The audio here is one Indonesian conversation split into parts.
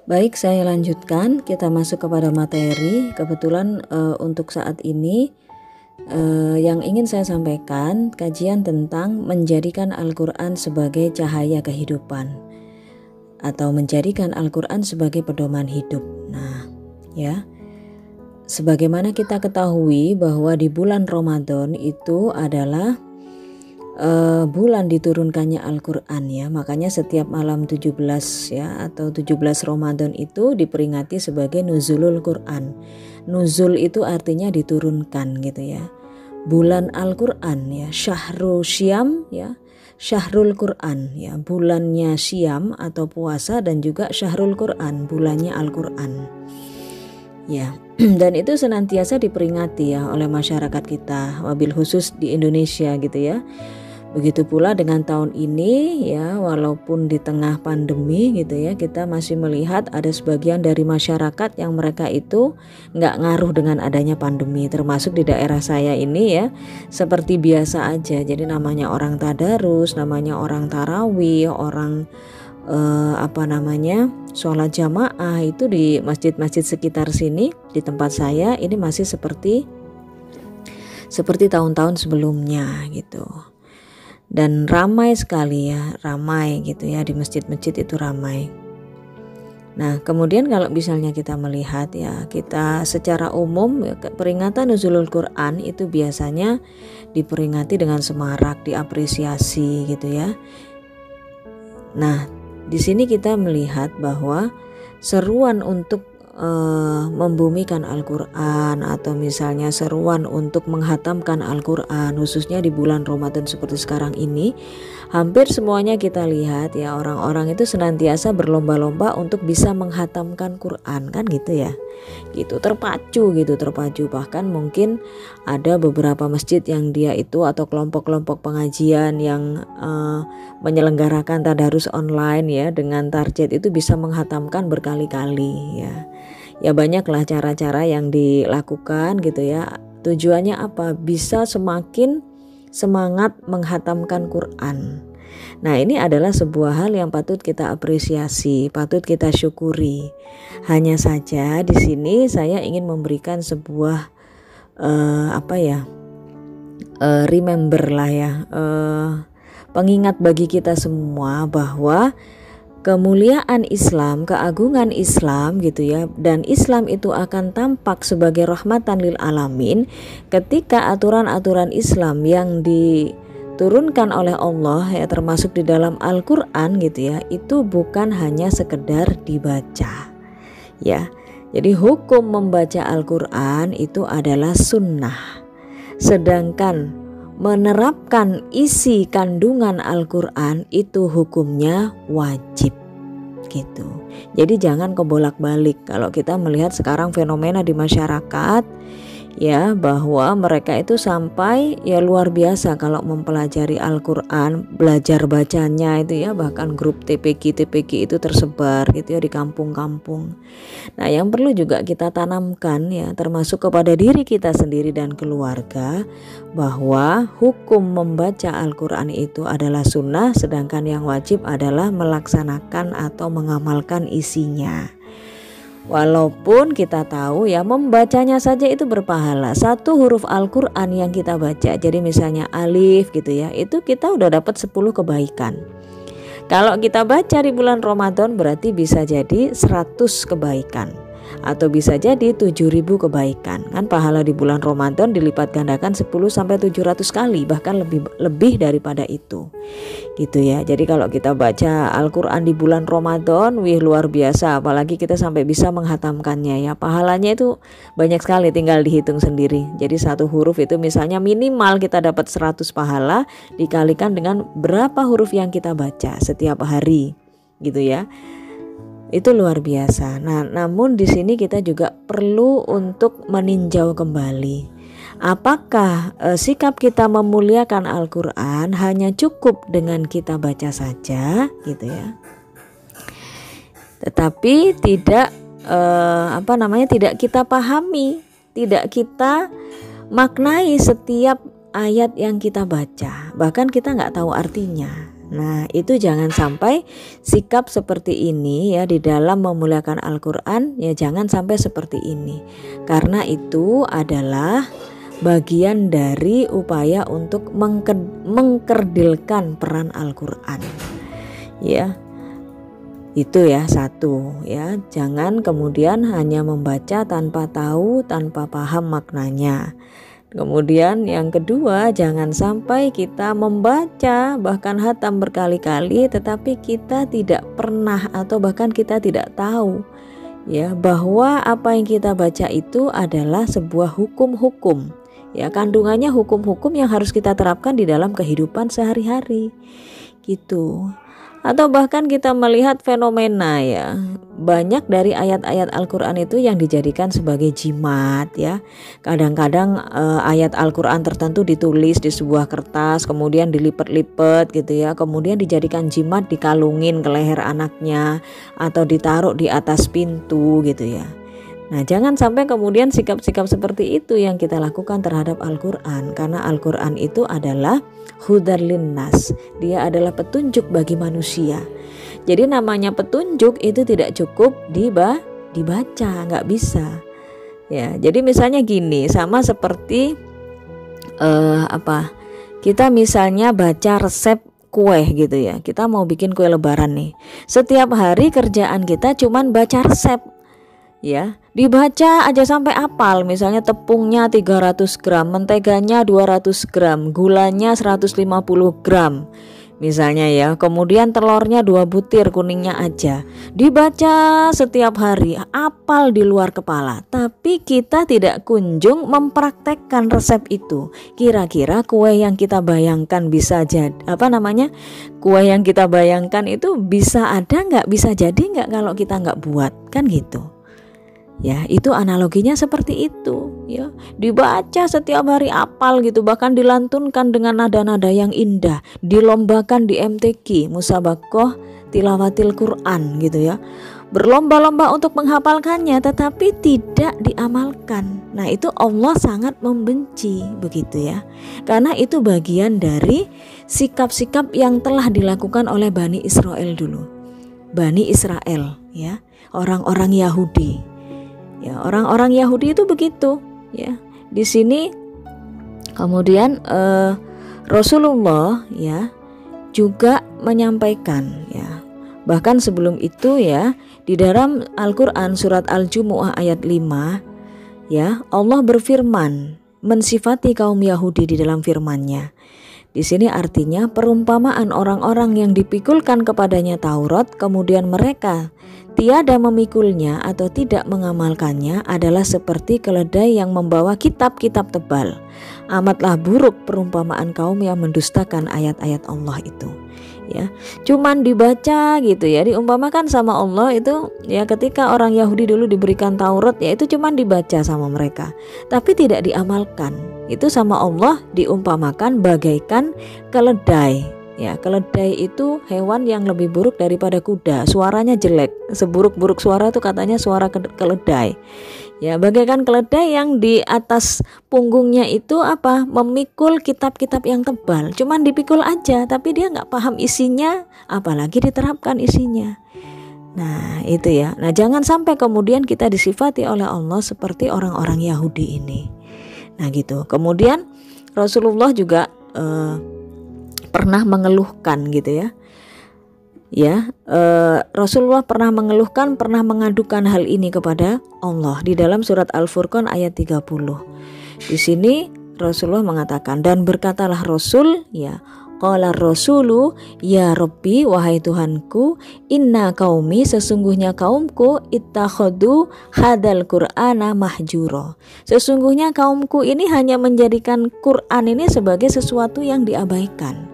Baik, saya lanjutkan. Kita masuk kepada materi. Kebetulan untuk saat ini yang ingin saya sampaikan kajian tentang menjadikan Al-Quran sebagai cahaya kehidupan atau menjadikan Al-Quran sebagai pedoman hidup. Nah, ya, sebagaimana kita ketahui bahwa di bulan Ramadan itu adalah bulan diturunkannya Al-Quran, ya. Makanya setiap malam 17 ya atau 17 Ramadan itu diperingati sebagai Nuzulul Quran. Nuzul itu artinya diturunkan gitu ya. Bulan Al-Quran ya, Syahrul Syam ya, Syahrul Quran ya, bulannya Syam atau puasa, dan juga Syahrul Quran, bulannya Al-Quran. Ya, dan itu senantiasa diperingati ya oleh masyarakat kita, wabil khusus di Indonesia gitu ya. Begitu pula dengan tahun ini ya, walaupun di tengah pandemi gitu ya, kita masih melihat ada sebagian dari masyarakat yang mereka itu nggak ngaruh dengan adanya pandemi, termasuk di daerah saya ini ya, seperti biasa aja. Jadi namanya orang tadarus, namanya orang tarawih, orang sholat jamaah itu di masjid-masjid sekitar sini, di tempat saya ini masih seperti tahun-tahun sebelumnya gitu. Dan ramai sekali ya, ramai gitu ya, di masjid-masjid itu ramai. Nah, kemudian kalau misalnya kita melihat ya, kita secara umum ya, peringatan Nuzulul Quran itu biasanya diperingati dengan semarak, diapresiasi gitu ya. Nah, di sini kita melihat bahwa seruan untuk membumikan Al-Quran atau misalnya seruan untuk menghatamkan Al-Quran khususnya di bulan Ramadan seperti sekarang ini, hampir semuanya kita lihat ya, orang-orang itu senantiasa berlomba-lomba untuk bisa menghatamkan Quran, kan gitu ya, gitu, terpacu, bahkan mungkin ada beberapa masjid yang dia itu atau kelompok-kelompok pengajian yang menyelenggarakan tadarus online ya, dengan target itu bisa menghatamkan berkali-kali ya. Ya banyaklah cara-cara yang dilakukan gitu ya. Tujuannya apa? Bisa semakin semangat menghatamkan Quran. Nah, ini adalah sebuah hal yang patut kita apresiasi, patut kita syukuri. Hanya saja di sini saya ingin memberikan sebuah remember lah ya, pengingat bagi kita semua bahwa kemuliaan Islam, keagungan Islam gitu ya, dan Islam itu akan tampak sebagai rahmatan lil alamin ketika aturan-aturan Islam yang diturunkan oleh Allah ya, termasuk di dalam Al-Quran gitu ya, itu bukan hanya sekedar dibaca ya. Jadi hukum membaca Al-Quran itu adalah sunnah, sedangkan menerapkan isi kandungan Al-Quran itu hukumnya wajib gitu. Jadi jangan kebolak-balik. Kalau kita melihat sekarang fenomena di masyarakat ya, bahwa mereka itu sampai ya luar biasa kalau mempelajari Al-Quran, belajar bacanya itu ya, bahkan grup TPQ itu tersebar gitu ya di kampung-kampung. Nah, yang perlu juga kita tanamkan ya, termasuk kepada diri kita sendiri dan keluarga, bahwa hukum membaca Al-Quran itu adalah sunnah, sedangkan yang wajib adalah melaksanakan atau mengamalkan isinya. Walaupun kita tahu ya, membacanya saja itu berpahala. Satu huruf Al-Quran yang kita baca, jadi misalnya alif gitu ya, itu kita udah dapat 10 kebaikan. Kalau kita baca di bulan Ramadan berarti bisa jadi 100 kebaikan, atau bisa jadi 7.000 kebaikan. Kan pahala di bulan Ramadan dilipat gandakan 10-700 kali, bahkan lebih daripada itu. Gitu ya. Jadi kalau kita baca Al-Quran di bulan Ramadan, wih luar biasa, apalagi kita sampai bisa menghatamkannya ya. Pahalanya itu banyak sekali, tinggal dihitung sendiri. Jadi satu huruf itu misalnya minimal kita dapat 100 pahala, dikalikan dengan berapa huruf yang kita baca setiap hari. Gitu ya. Itu luar biasa. Nah, namun di sini kita juga perlu untuk meninjau kembali. Apakah sikap kita memuliakan Al-Quran hanya cukup dengan kita baca saja gitu ya, tetapi tidak tidak kita pahami, tidak kita maknai setiap ayat yang kita baca, bahkan kita nggak tahu artinya. Nah, itu jangan sampai sikap seperti ini ya di dalam memuliakan Al-Quran, ya jangan sampai seperti ini. Karena itu adalah bagian dari upaya untuk mengkerdilkan peran Al-Quran. Ya, itu ya satu ya. Jangan kemudian hanya membaca tanpa tahu, tanpa paham maknanya. Kemudian yang kedua, jangan sampai kita membaca bahkan hatam berkali-kali tetapi kita tidak pernah atau bahkan kita tidak tahu ya bahwa apa yang kita baca itu adalah sebuah hukum-hukum. Ya, kandungannya hukum-hukum yang harus kita terapkan di dalam kehidupan sehari-hari. Gitu. Atau bahkan kita melihat fenomena ya, banyak dari ayat-ayat Al-Quran itu yang dijadikan sebagai jimat ya. Kadang-kadang ayat Al-Quran tertentu ditulis di sebuah kertas, kemudian dilipat-lipat gitu ya, kemudian dijadikan jimat, dikalungin ke leher anaknya atau ditaruh di atas pintu gitu ya. Nah, jangan sampai kemudian sikap-sikap seperti itu yang kita lakukan terhadap Al-Quran, karena Al-Quran itu adalah hudar linnas, dia adalah petunjuk bagi manusia. Jadi namanya petunjuk itu tidak cukup dibaca, nggak bisa. Ya, jadi misalnya gini, sama seperti kita misalnya baca resep kue gitu ya. Kita mau bikin kue lebaran nih. Setiap hari kerjaan kita cuman baca resep. Ya, dibaca aja sampai hafal. Misalnya tepungnya 300 gram, menteganya 200 gram, gulanya 150 gram misalnya ya. Kemudian telurnya 2 butir, kuningnya aja. Dibaca setiap hari, hafal di luar kepala. Tapi kita tidak kunjung mempraktekkan resep itu. Kira-kira kue yang kita bayangkan bisa jadi kue yang kita bayangkan itu bisa ada nggak, bisa jadi nggak kalau kita nggak buat, kan gitu. Ya, itu analoginya seperti itu ya. Dibaca setiap hari hafal gitu, bahkan dilantunkan dengan nada-nada yang indah, dilombakan di MTQ, Musabakoh Tilawatil Quran gitu ya. Berlomba-lomba untuk menghafalkannya tetapi tidak diamalkan. Nah, itu Allah sangat membenci begitu ya. Karena itu bagian dari sikap-sikap yang telah dilakukan oleh Bani Israel dulu. Bani Israel ya, orang-orang Yahudi. Ya, orang-orang Yahudi itu begitu ya. Di sini kemudian Rasulullah ya juga menyampaikan ya. Bahkan sebelum itu ya, di dalam Al-Qur'an surat Al-Jumu'ah ayat 5 ya, Allah berfirman mensifati kaum Yahudi di dalam firman-Nya. Di sini artinya perumpamaan orang-orang yang dipikulkan kepadanya Taurat kemudian mereka tiada memikulnya atau tidak mengamalkannya adalah seperti keledai yang membawa kitab-kitab tebal. Amatlah buruk perumpamaan kaum yang mendustakan ayat-ayat Allah itu. Ya, cuman dibaca gitu ya, diumpamakan sama Allah itu ya. Ketika orang Yahudi dulu diberikan Taurat ya, itu cuman dibaca sama mereka, tapi tidak diamalkan. Itu sama Allah diumpamakan bagaikan keledai. Ya, keledai itu hewan yang lebih buruk daripada kuda. Suaranya jelek, seburuk-buruk suara itu katanya suara keledai. Ya, bagaikan keledai yang di atas punggungnya itu memikul kitab-kitab yang tebal. Cuman dipikul aja, tapi dia nggak paham isinya, apalagi diterapkan isinya. Nah, itu ya. Nah, jangan sampai kemudian kita disifati oleh Allah seperti orang-orang Yahudi ini. Nah, gitu. Kemudian Rasulullah juga pernah mengeluhkan gitu ya. Ya, Rasulullah pernah mengeluhkan, pernah mengadukan hal ini kepada Allah di dalam surat Al-Furqan ayat 30. Di sini Rasulullah mengatakan, dan berkatalah Rasul ya, qala Rasulu ya Rabbi, wahai Tuhanku, inna qaumi, sesungguhnya kaumku, ittakhadu hadal Qur'ana mahjuro. Sesungguhnya kaumku ini hanya menjadikan Quran ini sebagai sesuatu yang diabaikan.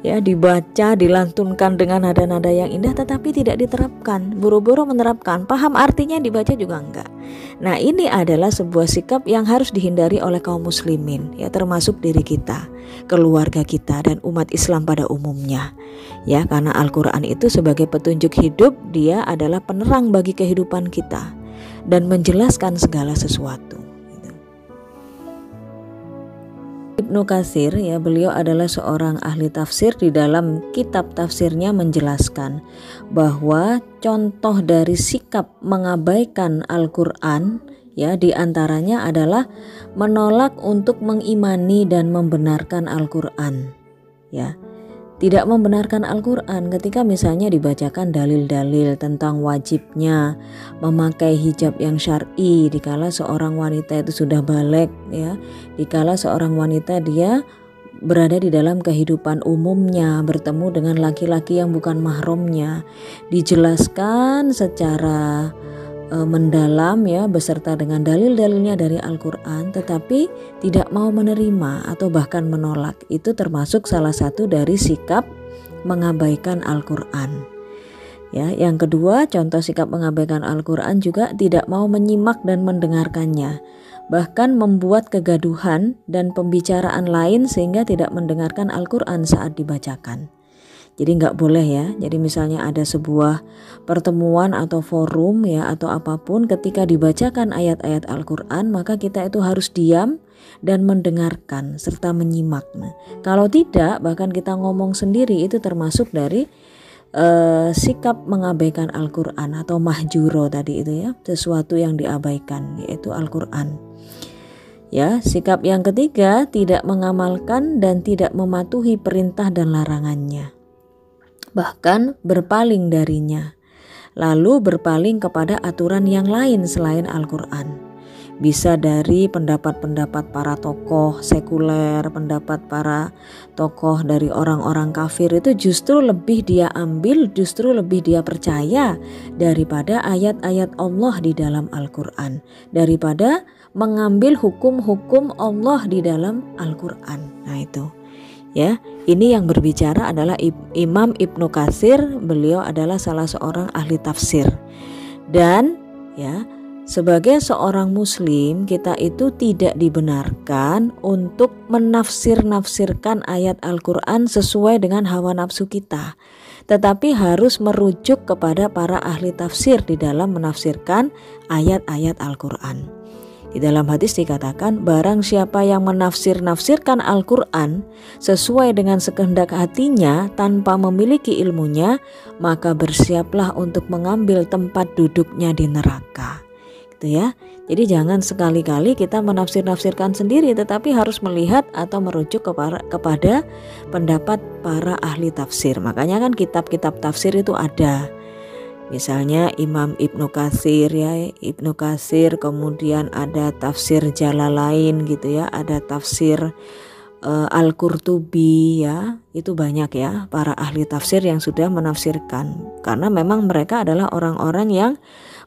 Ya, dibaca, dilantunkan dengan nada-nada yang indah tetapi tidak diterapkan, buru-buru menerapkan, paham artinya dibaca juga enggak. Nah, ini adalah sebuah sikap yang harus dihindari oleh kaum muslimin ya, termasuk diri kita, keluarga kita dan umat Islam pada umumnya. Ya, karena Al-Qur'an itu sebagai petunjuk hidup, dia adalah penerang bagi kehidupan kita dan menjelaskan segala sesuatu. Ibnu Katsir ya, beliau adalah seorang ahli tafsir. Di dalam kitab tafsirnya menjelaskan bahwa contoh dari sikap mengabaikan Al-Qur'an ya, diantaranya adalah menolak untuk mengimani dan membenarkan Al-Qur'an ya. Tidak membenarkan Al-Qur'an ketika misalnya dibacakan dalil-dalil tentang wajibnya memakai hijab yang syar'i dikala seorang wanita itu sudah baligh ya, dikala seorang wanita dia berada di dalam kehidupan umumnya, bertemu dengan laki-laki yang bukan mahramnya, dijelaskan secara mendalam ya, beserta dengan dalil-dalilnya dari Al-Qur'an, tetapi tidak mau menerima atau bahkan menolak. Itu termasuk salah satu dari sikap mengabaikan Al-Qur'an. Ya, yang kedua, contoh sikap mengabaikan Al-Qur'an juga tidak mau menyimak dan mendengarkannya, bahkan membuat kegaduhan dan pembicaraan lain sehingga tidak mendengarkan Al-Qur'an saat dibacakan. Jadi nggak boleh ya. Jadi misalnya ada sebuah pertemuan atau forum ya atau apapun, ketika dibacakan ayat-ayat Al-Qur'an maka kita itu harus diam dan mendengarkan serta menyimak. Nah, kalau tidak, bahkan kita ngomong sendiri, itu termasuk dari sikap mengabaikan Al-Qur'an atau mahjuro tadi itu ya, sesuatu yang diabaikan yaitu Al-Qur'an. Ya, sikap yang ketiga, tidak mengamalkan dan tidak mematuhi perintah dan larangannya, bahkan berpaling darinya, lalu berpaling kepada aturan yang lain selain Al-Qur'an. Bisa dari pendapat-pendapat para tokoh sekuler, pendapat para tokoh dari orang-orang kafir, itu justru lebih dia ambil, justru lebih dia percaya daripada ayat-ayat Allah di dalam Al-Qur'an, daripada mengambil hukum-hukum Allah di dalam Al-Qur'an. Nah itu ya, ini yang berbicara adalah Imam Ibnu Katsir. Beliau adalah salah seorang ahli tafsir. Dan ya, sebagai seorang muslim, kita itu tidak dibenarkan untuk menafsir-nafsirkan ayat Al-Qur'an sesuai dengan hawa nafsu kita, tetapi harus merujuk kepada para ahli tafsir di dalam menafsirkan ayat-ayat Al-Qur'an. Di dalam hadis dikatakan, barang siapa yang menafsir-nafsirkan Al-Qur'an sesuai dengan sekehendak hatinya tanpa memiliki ilmunya, maka bersiaplah untuk mengambil tempat duduknya di neraka. Gitu ya. Jadi jangan sekali-kali kita menafsir-nafsirkan sendiri, tetapi harus melihat atau merujuk kepada pendapat para ahli tafsir. Makanya kan kitab-kitab tafsir itu ada. Misalnya Imam Ibnu Katsir ya, Ibnu Katsir, kemudian ada tafsir Jalalain gitu ya, ada tafsir Al-Qurtubi ya, itu banyak ya para ahli tafsir yang sudah menafsirkan, karena memang mereka adalah orang-orang yang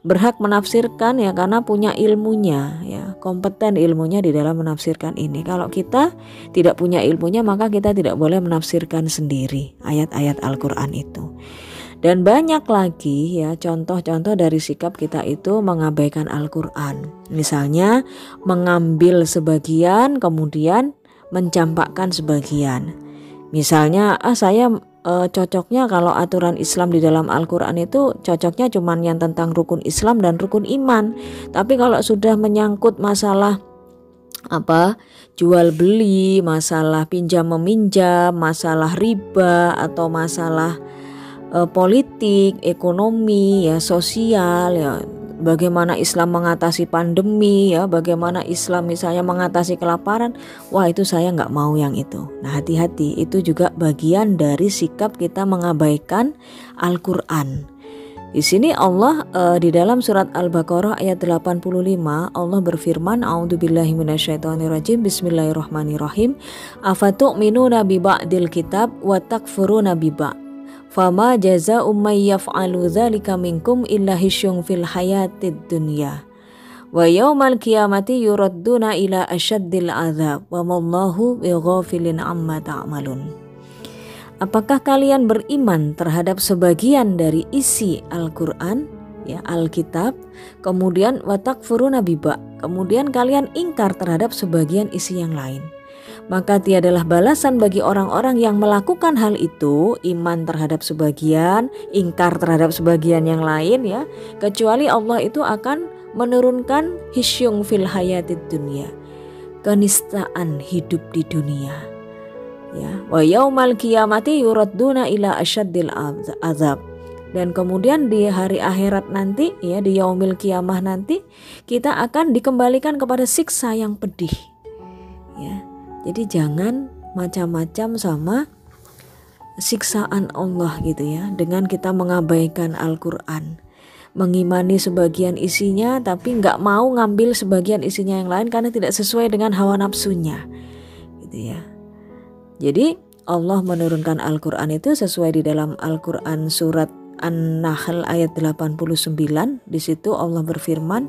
berhak menafsirkan ya, karena punya ilmunya ya, kompeten ilmunya di dalam menafsirkan ini. Kalau kita tidak punya ilmunya, maka kita tidak boleh menafsirkan sendiri ayat-ayat Al-Qur'an itu. Dan banyak lagi ya contoh-contoh dari sikap kita itu mengabaikan Al-Qur'an. Misalnya mengambil sebagian kemudian mencampakkan sebagian. Misalnya saya cocoknya kalau aturan Islam di dalam Al-Qur'an itu cocoknya cuman yang tentang rukun Islam dan rukun iman. Tapi kalau sudah menyangkut masalah jual beli, masalah pinjam meminjam, masalah riba atau masalah politik, ekonomi ya, sosial ya, bagaimana Islam mengatasi pandemi ya, bagaimana Islam misalnya mengatasi kelaparan, wah itu saya nggak mau yang itu. Nah hati-hati, itu juga bagian dari sikap kita mengabaikan Al-Qur'an. Di sini Allah di dalam surat Al-Baqarah ayat 85 Allah berfirman, A'udzubillahi minasyaitonirrajim, Bismillahirrahmanirrahim, afatu'minuna bi ba'dil kitab wa takfuruna bi ba'd. Fama jazaa'u may yaf'alu dzalika minkum illa hisyun fil hayatid dunya wa yaumal qiyamati yuradduna ila asyaddil adzab wa mallahu bighafilin amma ta'malun. Apakah kalian beriman terhadap sebagian dari isi Al-Qur'an ya, Alkitab, kemudian wa takfuruna bi ba'd, kemudian kalian ingkar terhadap sebagian isi yang lain? Maka tiadalah balasan bagi orang-orang yang melakukan hal itu, iman terhadap sebagian, ingkar terhadap sebagian yang lain ya, kecuali Allah itu akan menurunkan hisyung fil hayatid dunya, kenistaan hidup di dunia. Ya, wa yaumal qiyamati yuradduna ila asyaddil azab. Dan kemudian di hari akhirat nanti, ya, di yaumil qiyamah nanti, kita akan dikembalikan kepada siksa yang pedih. Ya. Jadi jangan macam-macam sama siksaan Allah gitu ya, dengan kita mengabaikan Al-Quran, mengimani sebagian isinya tapi nggak mau ngambil sebagian isinya yang lain karena tidak sesuai dengan hawa nafsunya gitu ya. Jadi Allah menurunkan Al-Quran itu sesuai di dalam Al-Quran surat An-Nahl ayat 89. Di situ Allah berfirman,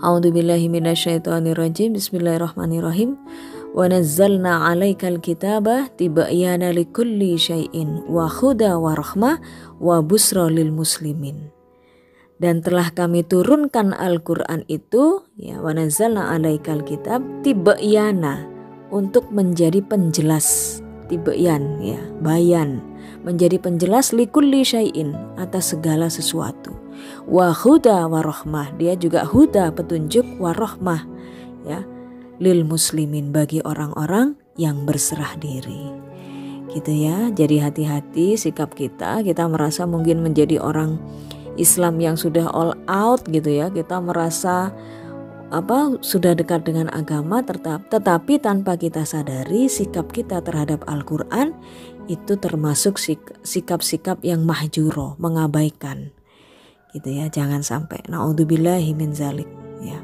A'udzubillahi minasyaitonirrajim, Bismillahirrahmanirrahim. Wa nazzalna 'alaikal kitaba tibyana likulli syai'in wa huda wa rahmah wa busra lil muslimin. Dan telah kami turunkan Al-Quran itu, ya, wa nazzalna 'alaikal kitab tibyana, untuk menjadi penjelas, tibyan, ya, bayan, menjadi penjelas likulli syai'in, atas segala sesuatu. Wa huda wa rahmah, dia juga huda, petunjuk, wa rahmah, ya, lil muslimin, bagi orang-orang yang berserah diri. Gitu ya. Jadi hati-hati sikap kita merasa mungkin menjadi orang Islam yang sudah all out gitu ya. Kita merasa sudah dekat dengan agama, tetapi tanpa kita sadari sikap kita terhadap Al-Quran itu termasuk sikap-sikap yang mahjuro, mengabaikan gitu ya. Jangan sampai, naudzubillahi min zalik ya.